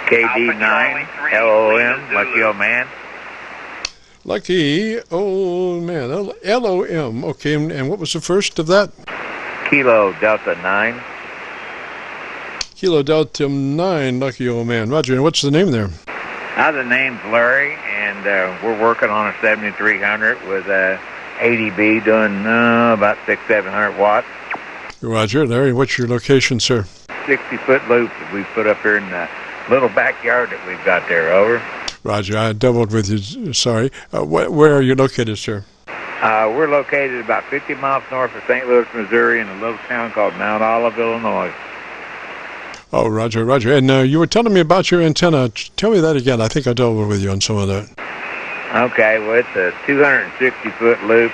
LARRY-KD9LOM, lucky old man. Lucky old man, LOM. Okay, and what was the first of that? Kilo Delta 9. Kilo Delta 9, lucky old man. Roger, and what's the name there? The name's Larry, and we're working on a 7300 with a 80B doing about 600-700 watts. Roger, Larry, what's your location, sir? 60-foot loop that we put up here in the little backyard that we've got there, over. Roger, I doubled with you, sorry. Where are you located, sir? We're located about 50 miles north of St. Louis, Missouri, in a little town called Mount Olive, Illinois. Oh, Roger, Roger. And you were telling me about your antenna. Tell me that again. I think I doubled with you on some of that. Okay, well, it's a 260-foot loop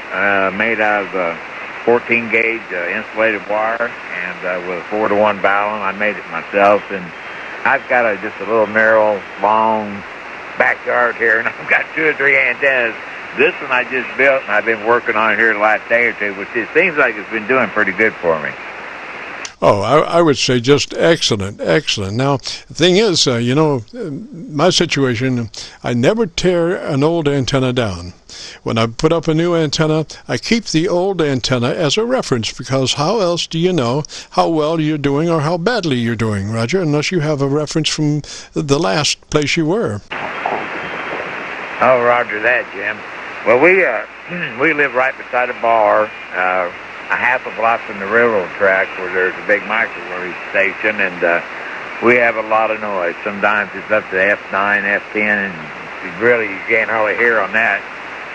made out of 14-gauge insulated wire and with a 4-to-1 balun. I made it myself, and I've got just a little narrow, long backyard here, and I've got 2 or 3 antennas. This one I just built, and I've been working on it here the last day or two, which it seems like it's been doing pretty good for me. Oh, I would say just excellent, excellent. Now, the thing is, you know, my situation, I never tear an old antenna down. When I put up a new antenna, I keep the old antenna as a reference, because how else do you know how well you're doing or how badly you're doing, Roger, unless you have a reference from the last place you were. Oh, Roger that, Jim. Well, we live right beside a bar, a half a block from the railroad track where there's a big microwave station, and we have a lot of noise. Sometimes it's up to F9, F10, and you can't hardly hear on that.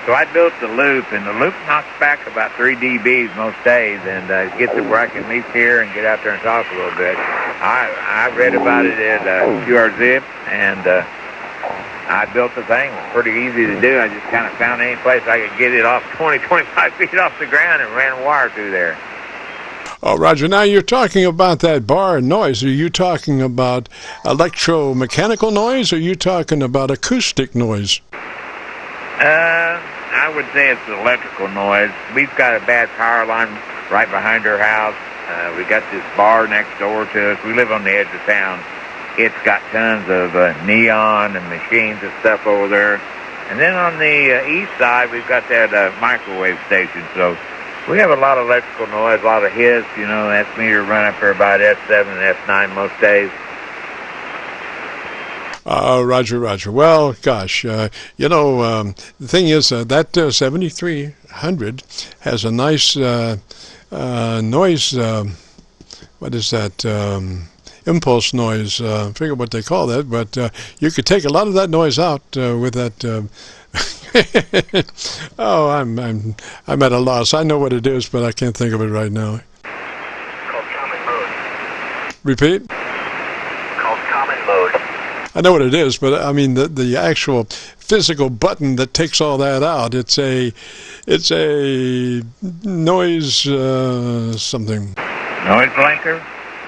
So I built the loop, and the loop knocks back about 3 dBs most days, and gets it where I can at least hear and get out there and talk a little bit. I read about it at QRZip, and I built the thing. It was pretty easy to do. I just kind of found any place I could get it off 20, 25 feet off the ground and ran a wire through there. Oh, Roger, now you're talking about that bar noise. Are you talking about electromechanical noise, or are you talking about acoustic noise? I would say it's electrical noise. We've got a bad power line right behind our house. We got this bar next door to us. We live on the edge of town. It's got tons of neon and machines and stuff over there. And then on the east side, we've got that microwave station. So we have a lot of electrical noise, a lot of hiss. You know, that's meter run up for about F7 and F9 most days. Roger, Roger. Well, gosh, you know, the thing is that 7300 has a nice noise, what is that, impulse noise, I forget what they call that, but you could take a lot of that noise out with that. Oh, I'm at a loss. I know what it is, but I can't think of it right now. Called common mode. Repeat? Called common mode. I know what it is, but I mean the actual physical button that takes all that out. It's a noise something. Noise blanker?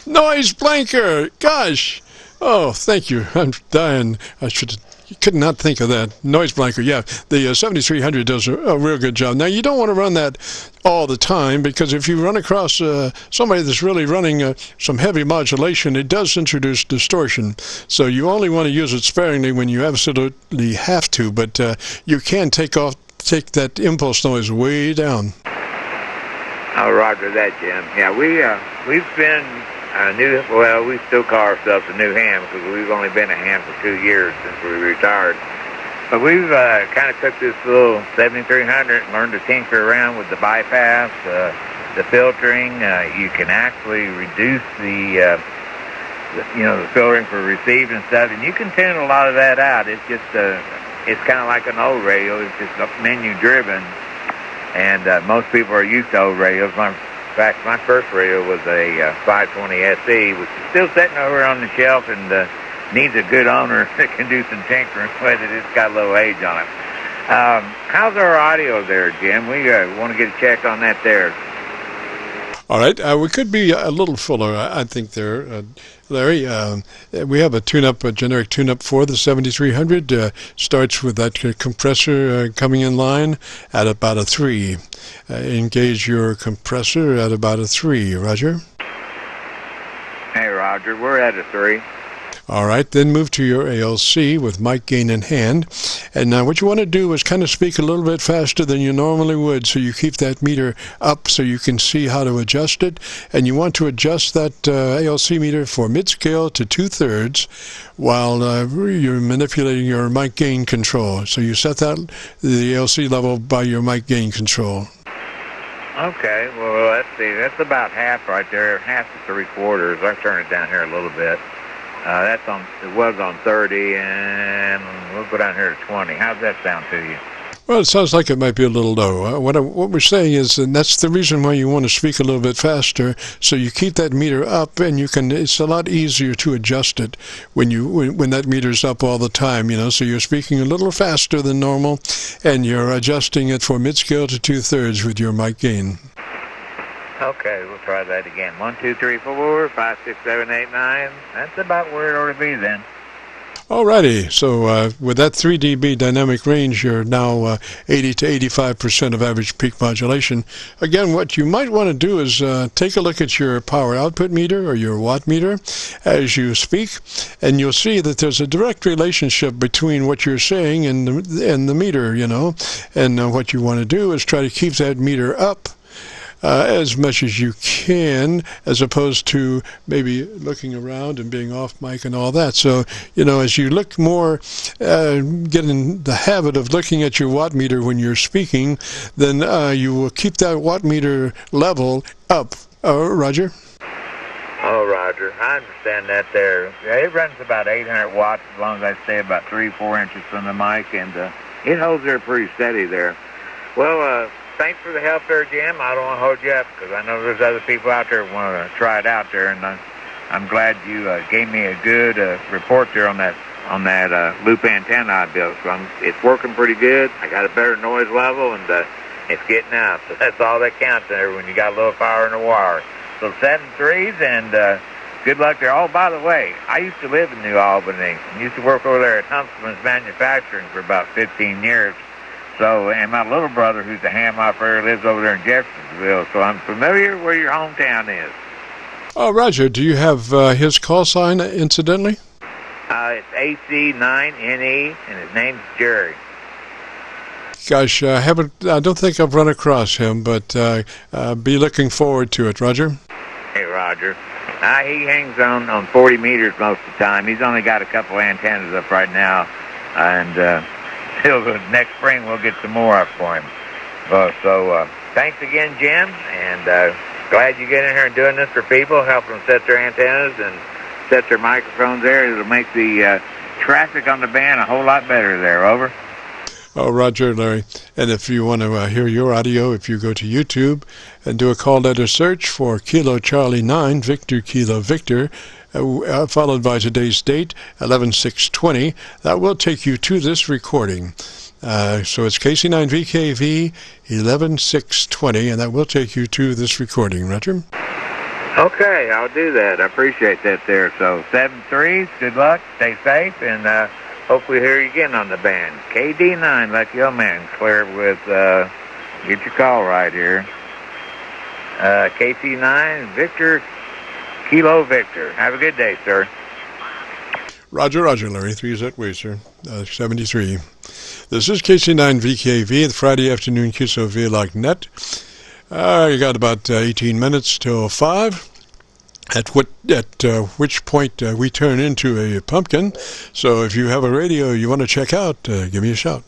Noise blanker! Gosh! Oh, thank you. I'm dying. Could not think of that. Noise blanker, yeah. The 7300 does a real good job. Now, you don't want to run that all the time, because if you run across somebody that's really running some heavy modulation, it does introduce distortion. So you only want to use it sparingly when you absolutely have to, but you can take that impulse noise way down. Oh, Roger that, Jim. Yeah, we've been we still call ourselves a new ham, because we've only been a ham for 2 years since we retired. But we've kind of took this little 7300 and learned to tinker around with the bypass, the filtering. You can actually reduce the filtering for received and stuff, and you can tune a lot of that out. It's just it's kind of like an old radio. It's just menu driven, and most people are used to old radios. In fact, my first radio was a 520 SE, which is still sitting over on the shelf and needs a good owner that can do some tinkering with it. It's got a little age on it. How's our audio there, Jim? We want to get a check on that there. All right, we could be a little fuller, I think, there, Larry. We have a tune-up, a generic tune-up for the 7300. Starts with that compressor coming in line at about a 3. Engage your compressor at about a 3. Roger? Hey, Roger, we're at a 3. All right, then move to your ALC with mic gain in hand. And now what you want to do is kind of speak a little bit faster than you normally would, so you keep that meter up so you can see how to adjust it. And you want to adjust that ALC meter for mid-scale to 2/3 while you're manipulating your mic gain control. So you set that the ALC level by your mic gain control. Okay, well, let's see. That's about half right there, half to 3/4. I'll turn it down here a little bit. That's on. It was on 30, and we'll go down here to 20. How's that sound to you? Well, it sounds like it might be a little low. What we're saying is, and that's the reason why you want to speak a little bit faster, so you keep that meter up, and you can. It's a lot easier to adjust it when that meter's up all the time. You know, so you're speaking a little faster than normal, and you're adjusting it for mid-scale to 2/3 with your mic gain. Okay, we'll try that again. 1, 2, 3, 4, 5, 6, 7, 8, 9. That's about where it ought to be then. Alrighty, so with that 3 dB dynamic range, you're now 80 to 85% of average peak modulation. Again, what you might want to do is take a look at your power output meter or your watt meter as you speak, and you'll see that there's a direct relationship between what you're saying and the meter, you know. And what you want to do is try to keep that meter up as much as you can, as opposed to maybe looking around and being off mic and all that. So, you know, as you look more, get in the habit of looking at your watt meter when you're speaking, then you will keep that watt meter level up. Roger? Oh, Roger, I understand that there. It runs about 800 watts as long as I stay about 3-4 inches from the mic, and it holds there pretty steady there. Well, thanks for the help there, Jim. I don't want to hold you up because I know there's other people out there who want to try it out there, and I'm glad you gave me a good report there on that loop antenna I built. So it's working pretty good. I got a better noise level, and it's getting out. So that's all that counts there when you got a little power in the wire. So 7.3s, and good luck there. Oh, by the way, I used to live in New Albany. I used to work over there at Huntsman's Manufacturing for about 15 years. So, and my little brother, who's a ham operator, lives over there in Jeffersonville, so I'm familiar where your hometown is. Oh, Roger, do you have his call sign, incidentally? It's KC9VKV, and his name's Jerry. Gosh, I don't think I've run across him, but be looking forward to it, Roger. Hey, Roger. He hangs on 40 meters most of the time. He's only got a couple antennas up right now, and till next spring we'll get some more up for him. So thanks again, Jim, and glad you get in here and doing this for people, helping them set their antennas and set their microphones there. It'll make the traffic on the band a whole lot better there. Over. Oh, Roger, Larry. And if you want to hear your audio, if you go to YouTube and do a call letter search for Kilo Charlie 9, Victor Kilo Victor, followed by today's date, 11/6/20, that will take you to this recording. So it's KC9VKV 11/6/20, and that will take you to this recording, Roger. Okay, I'll do that. I appreciate that there. So 7.3s, good luck, stay safe, and hope we hear you again on the band. KD9, like your man, clear with, get your call right here. KC9, Victor Kilo Victor. Have a good day, sir. Roger, Larry. 3 is that way, sir. 73. This is KC9VKV, the Friday afternoon Qso-Vlog net. You got about 18 minutes till 5. At which point we turn into a pumpkin. So if you have a radio you want to check out, give me a shout.